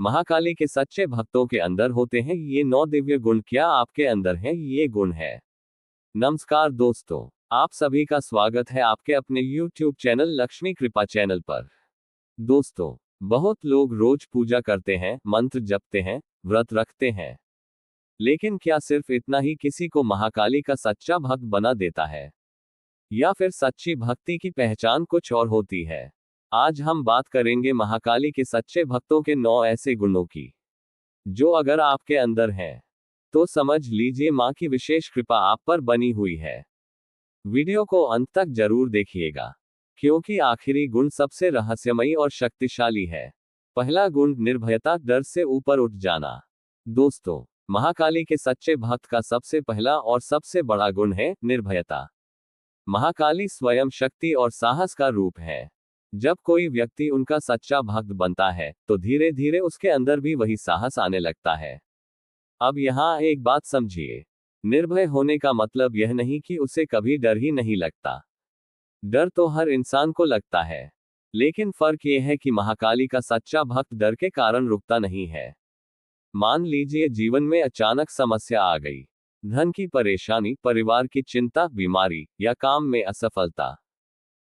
महाकाली के सच्चे भक्तों के अंदर होते हैं ये 9 दिव्य गुण। क्या आपके अंदर हैं ये गुण है? नमस्कार दोस्तों, आप सभी का स्वागत है आपके अपने YouTube चैनल लक्ष्मी कृपा चैनल पर। दोस्तों, बहुत लोग रोज पूजा करते हैं, मंत्र जपते हैं, व्रत रखते हैं, लेकिन क्या सिर्फ इतना ही किसी को महाकाली का सच्चा भक्त बना देता है? या फिर सच्ची भक्ति की पहचान कुछ और होती है? आज हम बात करेंगे महाकाली के सच्चे भक्तों के 9 ऐसे गुणों की, जो अगर आपके अंदर हैं, तो समझ लीजिए मां की विशेष कृपा आप पर बनी हुई है। वीडियो को अंत तक जरूर देखिएगा, क्योंकि आखिरी गुण सबसे रहस्यमयी और शक्तिशाली है। पहला गुण, निर्भयता, डर से ऊपर उठ जाना। दोस्तों, महाकाली के सच्चे भक्त का सबसे पहला और सबसे बड़ा गुण है निर्भयता। महाकाली स्वयं शक्ति और साहस का रूप है। जब कोई व्यक्ति उनका सच्चा भक्त बनता है, तो धीरे धीरे उसके अंदर भी वही साहस आने लगता है। अब यहाँ एक बात समझिए, निर्भय होने का मतलब यह नहीं कि उसे कभी डर ही नहीं लगता। डर तो हर इंसान को लगता है, लेकिन फर्क यह है कि महाकाली का सच्चा भक्त डर के कारण रुकता नहीं है। मान लीजिए जीवन में अचानक समस्या आ गई, धन की परेशानी, परिवार की चिंता, बीमारी या काम में असफलता।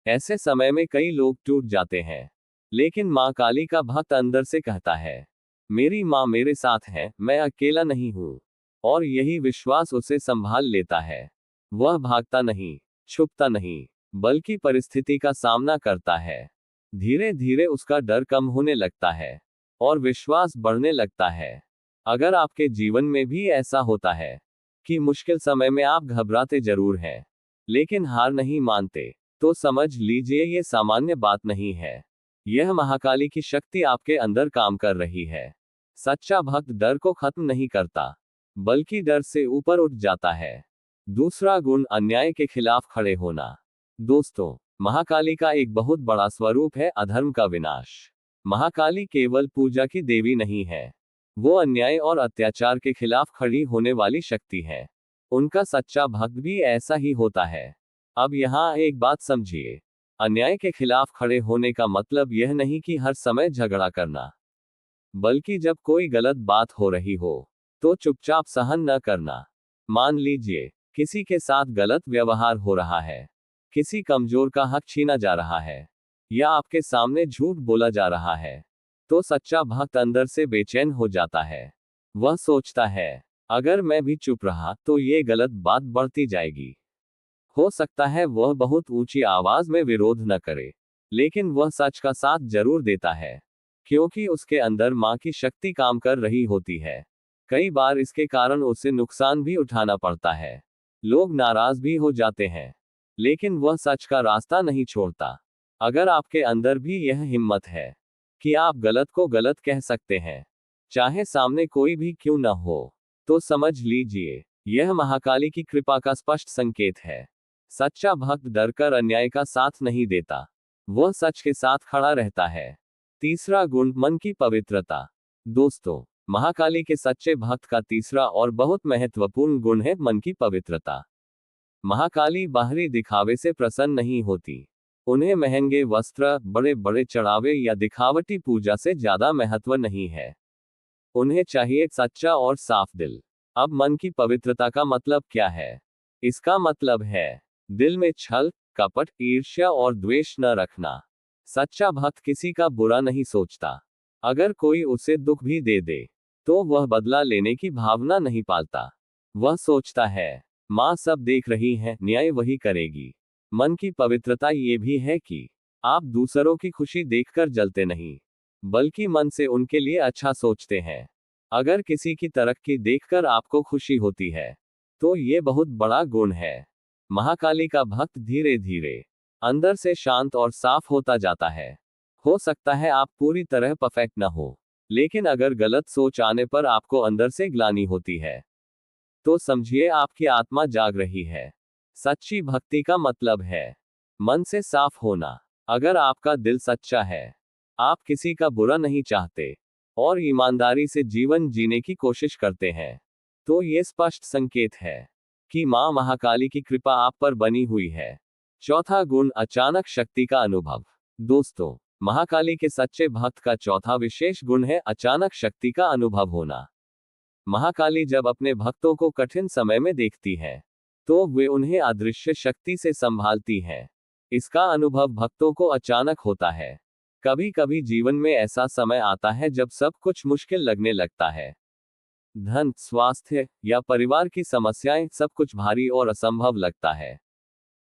ऐसे समय में कई लोग टूट जाते हैं, लेकिन मां काली का भक्त अंदर से कहता है, मेरी मां मेरे साथ है, मैं अकेला नहीं हूं। और यही विश्वास उसे संभाल लेता है। वह भागता नहीं, छुपता नहीं, बल्कि परिस्थिति का सामना करता है। धीरे धीरे उसका डर कम होने लगता है और विश्वास बढ़ने लगता है। अगर आपके जीवन में भी ऐसा होता है कि मुश्किल समय में आप घबराते जरूर हैं, लेकिन हार नहीं मानते, तो समझ लीजिए ये सामान्य बात नहीं है। यह महाकाली की शक्ति आपके अंदर काम कर रही है। सच्चा भक्त डर को खत्म नहीं करता, बल्कि डर से ऊपर उठ जाता है। दूसरा गुण, अन्याय के खिलाफ खड़े होना। दोस्तों, महाकाली का एक बहुत बड़ा स्वरूप है अधर्म का विनाश। महाकाली केवल पूजा की देवी नहीं है, वो अन्याय और अत्याचार के खिलाफ खड़ी होने वाली शक्ति है। उनका सच्चा भक्त भी ऐसा ही होता है। अब यहाँ एक बात समझिए, अन्याय के खिलाफ खड़े होने का मतलब यह नहीं कि हर समय झगड़ा करना, बल्कि जब कोई गलत बात हो रही हो, तो चुपचाप सहन न करना। मान लीजिए किसी के साथ गलत व्यवहार हो रहा है, किसी कमजोर का हक छीना जा रहा है, या आपके सामने झूठ बोला जा रहा है, तो सच्चा भक्त अंदर से बेचैन हो जाता है। वह सोचता है, अगर मैं भी चुप रहा तो ये गलत बात बढ़ती जाएगी। हो सकता है वह बहुत ऊंची आवाज में विरोध न करे, लेकिन वह सच का साथ जरूर देता है, क्योंकि उसके अंदर मां की शक्ति काम कर रही होती है। कई बार इसके कारण उसे नुकसान भी उठाना पड़ता है, लोग नाराज भी हो जाते हैं, लेकिन वह सच का रास्ता नहीं छोड़ता। अगर आपके अंदर भी यह हिम्मत है कि आप गलत को गलत कह सकते हैं, चाहे सामने कोई भी क्यों न हो, तो समझ लीजिए यह महाकाली की कृपा का स्पष्ट संकेत है। सच्चा भक्त डरकर अन्याय का साथ नहीं देता, वह सच के साथ खड़ा रहता है। तीसरा गुण, मन की पवित्रता। दोस्तों, महाकाली के सच्चे भक्त का तीसरा और बहुत महत्वपूर्ण गुण है मन की पवित्रता। महाकाली बाहरी दिखावे से प्रसन्न नहीं होती। उन्हें महंगे वस्त्र, बड़े बड़े चढ़ावे या दिखावटी पूजा से ज्यादा महत्व नहीं है। उन्हें चाहिए सच्चा और साफ दिल। अब मन की पवित्रता का मतलब क्या है? इसका मतलब है दिल में छल, कपट, ईर्ष्या और द्वेष न रखना। सच्चा भक्त किसी का बुरा नहीं सोचता। अगर कोई उसे दुख भी दे दे, तो वह बदला लेने की भावना नहीं पालता। वह सोचता है, मां सब देख रही है, न्याय वही करेगी। मन की पवित्रता ये भी है कि आप दूसरों की खुशी देखकर जलते नहीं, बल्कि मन से उनके लिए अच्छा सोचते हैं। अगर किसी की तरक्की देखकर आपको खुशी होती है, तो ये बहुत बड़ा गुण है। महाकाली का भक्त धीरे धीरे अंदर से शांत और साफ होता जाता है। हो सकता है आप पूरी तरह परफेक्ट न हो, लेकिन अगर गलत सोच आने पर आपको अंदर से ग्लानि होती है, तो समझिए आपकी आत्मा जाग रही है। सच्ची भक्ति का मतलब है मन से साफ होना। अगर आपका दिल सच्चा है, आप किसी का बुरा नहीं चाहते और ईमानदारी से जीवन जीने की कोशिश करते हैं, तो ये स्पष्ट संकेत है कि मां महाकाली की कृपा आप पर बनी हुई है। चौथा गुण, अचानक शक्ति का अनुभव। दोस्तों, महाकाली के सच्चे भक्त का चौथा विशेष गुण है अचानक शक्ति का अनुभव होना। महाकाली जब अपने भक्तों को कठिन समय में देखती है तो वे उन्हें अदृश्य शक्ति से संभालती हैं। इसका अनुभव भक्तों को अचानक होता है। कभी कभी जीवन में ऐसा समय आता है जब सब कुछ मुश्किल लगने लगता है। धन, स्वास्थ्य या परिवार की समस्याएं, सब कुछ भारी और असंभव लगता है।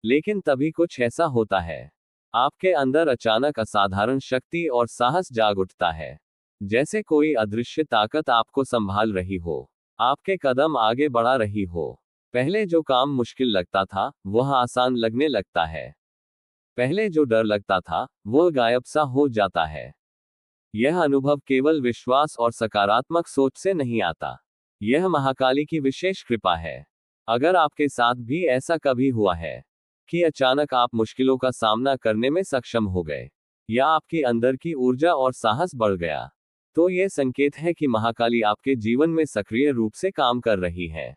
लेकिन तभी कुछ ऐसा होता है, आपके अंदर अचानक असाधारण शक्ति और साहस जाग उठता है। जैसे कोई अदृश्य ताकत आपको संभाल रही हो, आपके कदम आगे बढ़ा रही हो। पहले जो काम मुश्किल लगता था वह आसान लगने लगता है। पहले जो डर लगता था वह गायब सा हो जाता है। यह अनुभव केवल विश्वास और सकारात्मक सोच से नहीं आता। यह महाकाली की विशेष कृपा है। अगर आपके साथ भी ऐसा कभी हुआ है कि अचानक आप मुश्किलों का सामना करने में सक्षम हो गए, या आपके अंदर की ऊर्जा और साहस बढ़ गया, तो यह संकेत है कि महाकाली आपके जीवन में सक्रिय रूप से काम कर रही है।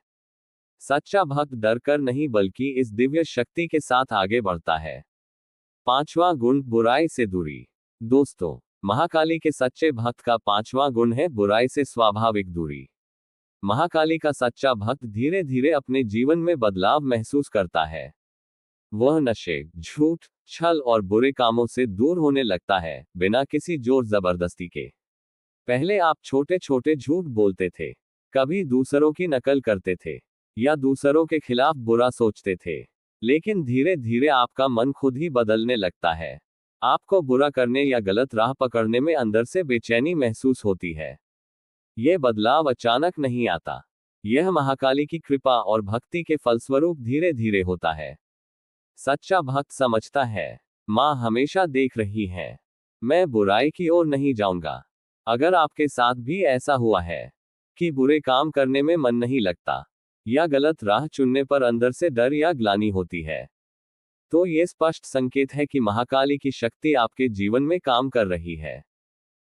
सच्चा भक्त डर कर नहीं बल्कि इस दिव्य शक्ति के साथ आगे बढ़ता है। पांचवा गुण, बुराई से दूरी। दोस्तों, महाकाली के सच्चे भक्त का पांचवा गुण है बुराई से स्वाभाविक दूरी। महाकाली का सच्चा भक्त धीरे धीरे अपने जीवन में बदलाव महसूस करता है। वह नशे, झूठ, छल और बुरे कामों से दूर होने लगता है, बिना किसी जोर जबरदस्ती के। पहले आप छोटे छोटे झूठ बोलते थे, कभी दूसरों की नकल करते थे या दूसरों के खिलाफ बुरा सोचते थे। लेकिन धीरे धीरे आपका मन खुद ही बदलने लगता है। आपको बुरा करने या गलत राह पकड़ने में अंदर से बेचैनी महसूस होती है। यह बदलाव अचानक नहीं आता। यह महाकाली की कृपा और भक्ति के फलस्वरूप धीरे धीरे होता है। सच्चा भक्त समझता है, माँ हमेशा देख रही है, मैं बुराई की ओर नहीं जाऊंगा। अगर आपके साथ भी ऐसा हुआ है कि बुरे काम करने में मन नहीं लगता या गलत राह चुनने पर अंदर से डर या ग्लानि होती है, तो ये स्पष्ट संकेत है कि महाकाली की शक्ति आपके जीवन में काम कर रही है।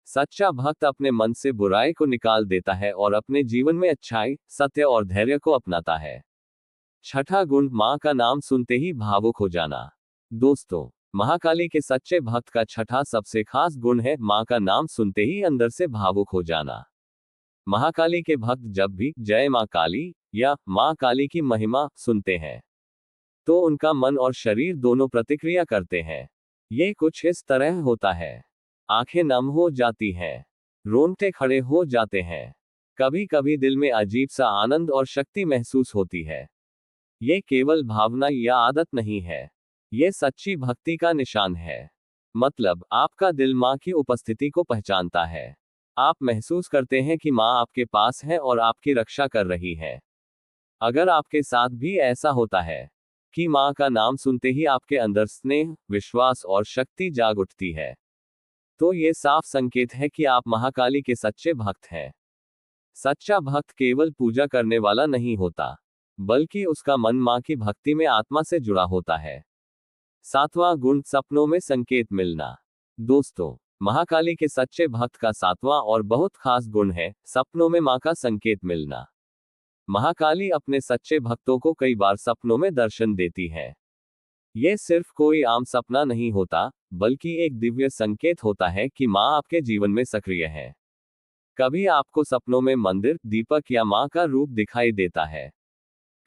सच्चा भक्त अपने मन से बुराई को निकाल देता है और अपने जीवन में अच्छाई, सत्य और धैर्य को अपनाता है। छठा गुण, मां का नाम सुनते ही भावुक हो जाना। दोस्तों, महाकाली के सच्चे भक्त का छठा सबसे खास गुण है मां का नाम सुनते ही अंदर से भावुक हो जाना। महाकाली के भक्त जब भी जय मां काली या मां काली की महिमा सुनते हैं तो उनका मन और शरीर दोनों प्रतिक्रिया करते हैं। ये कुछ इस तरह होता है, आंखें नम हो जाती हैं, रोंगटे खड़े हो जाते हैं, कभी कभी दिल में अजीब सा आनंद और शक्ति महसूस होती है। ये केवल भावना या आदत नहीं है, ये सच्ची भक्ति का निशान है। मतलब आपका दिल मां की उपस्थिति को पहचानता है। आप महसूस करते हैं कि मां आपके पास है और आपकी रक्षा कर रही है। अगर आपके साथ भी ऐसा होता है कि मां का नाम सुनते ही आपके अंदर स्नेह, विश्वास और शक्ति जाग उठती है, तो ये साफ संकेत है कि आप महाकाली के सच्चे भक्त हैं। सच्चा भक्त केवल पूजा करने वाला नहीं होता, बल्कि उसका मन मां की भक्ति में आत्मा से जुड़ा होता है। सातवां गुण, सपनों में संकेत मिलना। दोस्तों, महाकाली के सच्चे भक्त का सातवां और बहुत खास गुण है सपनों में मां का संकेत मिलना। महाकाली अपने सच्चे भक्तों को कई बार सपनों में दर्शन देती है। यह सिर्फ कोई आम सपना नहीं होता, बल्कि एक दिव्य संकेत होता है कि मां आपके जीवन में सक्रिय है। कभी आपको सपनों में मंदिर, दीपक या मां का रूप दिखाई देता है।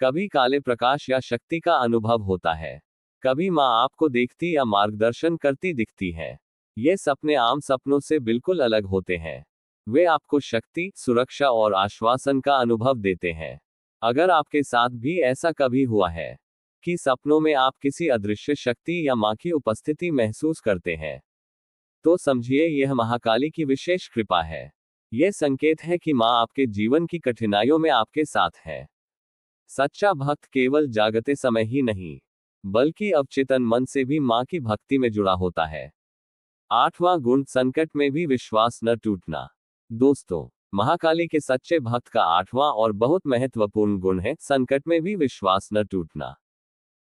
कभी काले प्रकाश या शक्ति का अनुभव होता है। कभी मां आपको देखती या मार्गदर्शन करती दिखती है। ये सपने आम सपनों से बिल्कुल अलग होते हैं। वे आपको शक्ति, सुरक्षा और आश्वासन का अनुभव देते हैं। अगर आपके साथ भी ऐसा कभी हुआ है कि सपनों में आप किसी अदृश्य शक्ति या मां की उपस्थिति महसूस करते हैं, तो समझिए यह महाकाली की विशेष कृपा है। यह संकेत है कि मां आपके जीवन की कठिनाइयों में आपके साथ है। सच्चा भक्त केवल जागते समय ही नहीं, बल्कि अवचेतन मन से भी मां की भक्ति में जुड़ा होता है। आठवां गुण, संकट में भी विश्वास न टूटना। दोस्तों, महाकाली के सच्चे भक्त का आठवां और बहुत महत्वपूर्ण गुण है संकट में भी विश्वास न टूटना।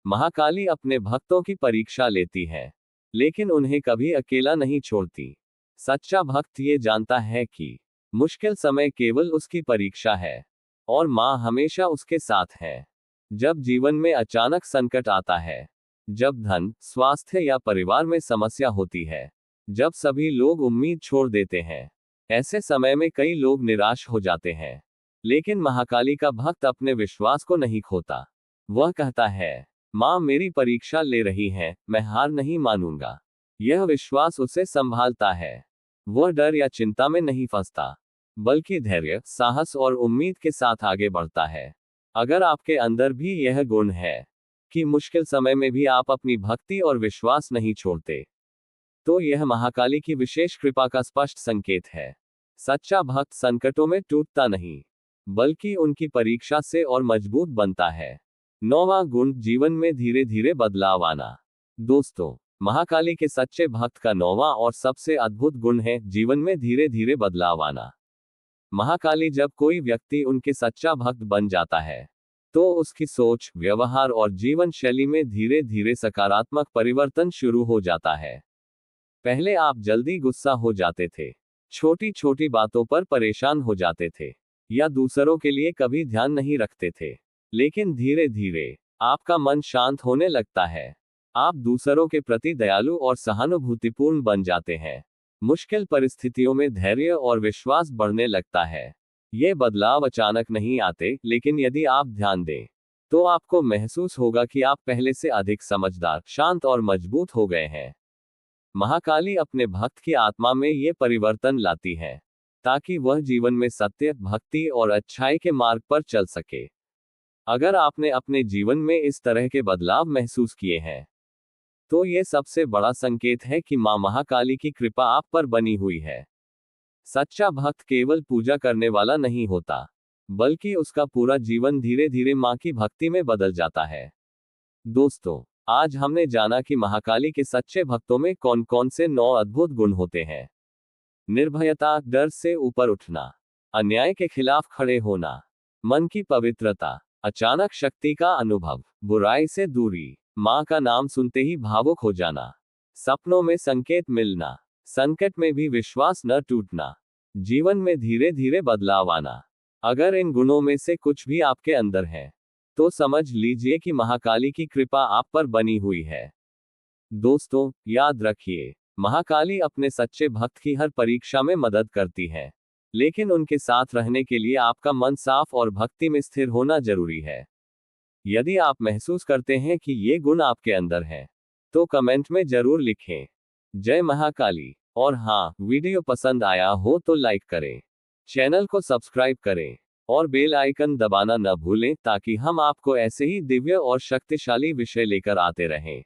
महाकाली अपने भक्तों की परीक्षा लेती है, लेकिन उन्हें कभी अकेला नहीं छोड़ती। सच्चा भक्त ये जानता है कि मुश्किल समय केवल उसकी परीक्षा है और मां हमेशा उसके साथ है। जब जीवन में अचानक संकट आता है, जब धन, स्वास्थ्य या परिवार में समस्या होती है, जब सभी लोग उम्मीद छोड़ देते हैं, ऐसे समय में कई लोग निराश हो जाते हैं। लेकिन महाकाली का भक्त अपने विश्वास को नहीं खोता। वह कहता है, माँ मेरी परीक्षा ले रही है, मैं हार नहीं मानूंगा। यह विश्वास उसे संभालता है। वह डर या चिंता में नहीं फंसता, बल्कि धैर्य, साहस और उम्मीद के साथ आगे बढ़ता है। अगर आपके अंदर भी यह गुण है कि मुश्किल समय में भी आप अपनी भक्ति और विश्वास नहीं छोड़ते, तो यह महाकाली की विशेष कृपा का स्पष्ट संकेत है। सच्चा भक्त संकटों में टूटता नहीं, बल्कि उनकी परीक्षा से और मजबूत बनता है। 9वां गुण, जीवन में धीरे धीरे बदलाव आना। दोस्तों, महाकाली के सच्चे भक्त का 9वां और सबसे अद्भुत गुण है जीवन में धीरे धीरे बदलाव आना। महाकाली जब कोई व्यक्ति उनके सच्चा भक्त बन जाता है, तो उसकी सोच, व्यवहार और जीवन शैली में धीरे धीरे सकारात्मक परिवर्तन शुरू हो जाता है। पहले आप जल्दी गुस्सा हो जाते थे, छोटी छोटी बातों पर परेशान हो जाते थे, या दूसरों के लिए कभी ध्यान नहीं रखते थे। लेकिन धीरे धीरे आपका मन शांत होने लगता है। आप दूसरों के प्रति दयालु और सहानुभूतिपूर्ण बन जाते हैं। मुश्किल परिस्थितियों में धैर्य और विश्वास बढ़ने लगता है। ये बदलाव अचानक नहीं आते, लेकिन यदि आप ध्यान दें, तो आपको महसूस होगा कि आप पहले से अधिक समझदार, शांत और मजबूत हो गए हैं। महाकाली अपने भक्त की आत्मा में ये परिवर्तन लाती है, ताकि वह जीवन में सत्य, भक्ति और अच्छाई के मार्ग पर चल सके। अगर आपने अपने जीवन में इस तरह के बदलाव महसूस किए हैं, तो ये सबसे बड़ा संकेत है कि मां महाकाली की कृपा आप पर बनी हुई है। सच्चा भक्त केवल पूजा करने वाला नहीं होता, बल्कि उसका पूरा जीवन धीरे धीरे मां की भक्ति में बदल जाता है। दोस्तों, आज हमने जाना कि महाकाली के सच्चे भक्तों में कौन कौन से 9 अद्भुत गुण होते हैं। निर्भयता, डर से ऊपर उठना, अन्याय के खिलाफ खड़े होना, मन की पवित्रता, अचानक शक्ति का अनुभव, बुराई से दूरी, मां का नाम सुनते ही भावुक हो जाना, सपनों में संकेत मिलना, संकट में भी विश्वास न टूटना, जीवन में धीरे धीरे बदलाव आना। अगर इन गुणों में से कुछ भी आपके अंदर है, तो समझ लीजिए कि महाकाली की कृपा आप पर बनी हुई है। दोस्तों, याद रखिए, महाकाली अपने सच्चे भक्त की हर परीक्षा में मदद करती है। लेकिन उनके साथ रहने के लिए आपका मन साफ और भक्ति में स्थिर होना जरूरी है। यदि आप महसूस करते हैं कि ये गुण आपके अंदर हैं, तो कमेंट में जरूर लिखें, जय महाकाली। और हाँ, वीडियो पसंद आया हो तो लाइक करें, चैनल को सब्सक्राइब करें और बेल आइकन दबाना न भूलें, ताकि हम आपको ऐसे ही दिव्य और शक्तिशाली विषय लेकर आते रहें।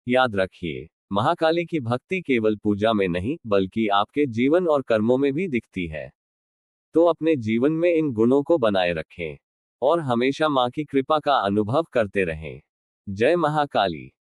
याद रखिए, महाकाली की भक्ति केवल पूजा में नहीं, बल्कि आपके जीवन और कर्मों में भी दिखती है। तो अपने जीवन में इन गुणों को बनाए रखें और हमेशा मां की कृपा का अनुभव करते रहें। जय महाकाली।